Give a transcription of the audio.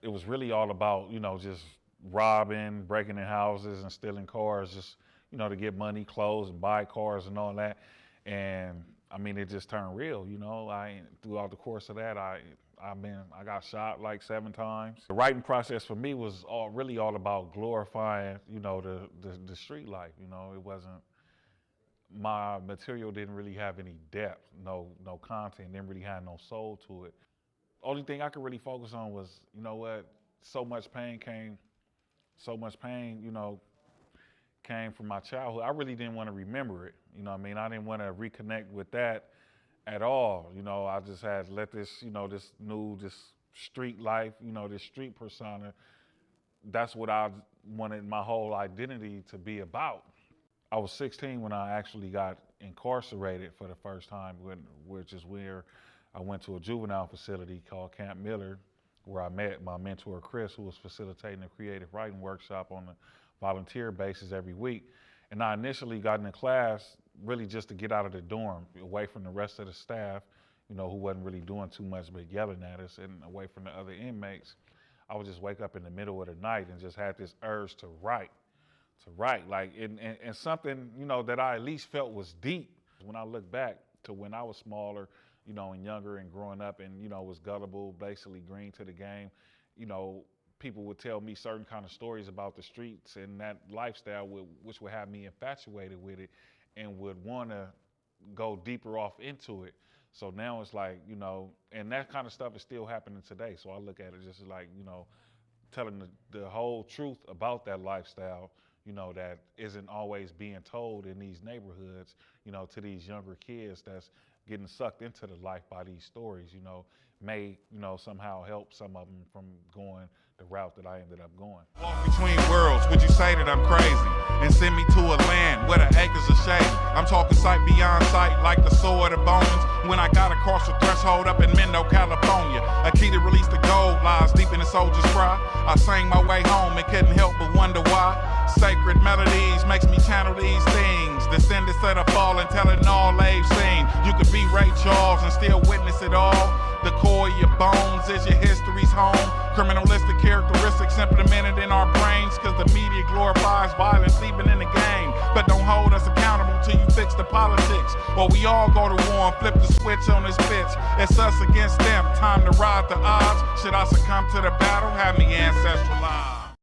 it was really all about, just robbing, breaking in houses and stealing cars, just, to get money, clothes, and buy cars and all that. And I mean, it just turned real, throughout the course of that, I got shot like 7 times. The writing process for me was really all about glorifying, the street life. It wasn't, my material didn't really have any depth, no content, didn't really have no soul to it. Only thing I could really focus on was, so much pain, came from my childhood. I really didn't want to remember it. I didn't want to reconnect with that at all. I just had let this, this street life, this street persona, that's what I wanted my whole identity to be about. I was 16 when I actually got incarcerated for the first time, which is where I went to a juvenile facility called Camp Miller, where I met my mentor, Chris, who was facilitating a creative writing workshop on a volunteer basis every week. And I initially got into class really just to get out of the dorm, away from the rest of the staff, who wasn't really doing too much but yelling at us, and away from the other inmates. I would just wake up in the middle of the night and just had this urge to write, like, and something, that I at least felt was deep. When I look back to when I was smaller, and younger and growing up and, was gullible, basically green to the game, people would tell me certain kind of stories about the streets and that lifestyle, which would have me infatuated with it and would want to go deeper off into it. So now it's like, and that kind of stuff is still happening today. So I look at it just like, telling the whole truth about that lifestyle, that isn't always being told in these neighborhoods, to these younger kids that's getting sucked into the life by these stories, may, somehow help some of them from going the route that I ended up going. Walk between worlds, would you say that I'm crazy? And send me to a land where the acres are shady. I'm talking sight beyond sight, like the sword of bones. When I got across the threshold up in Mendo, California, a key to release the gold lies deep in the soldier's cry. I sang my way home and couldn't help but wonder why. Sacred melodies makes me channel these things. Descendants of the fallen, telling all they've seen. You could be Ray Charles and still witness it all. The core of your bones is your history's home. Criminalistic characteristics implemented in our brains, cause the media glorifies violence even in the game. But don't hold us accountable till you fix the politics, or we all go to war and flip the switch on this bitch. It's us against them, time to ride the odds. Should I succumb to the battle? Have me ancestralize.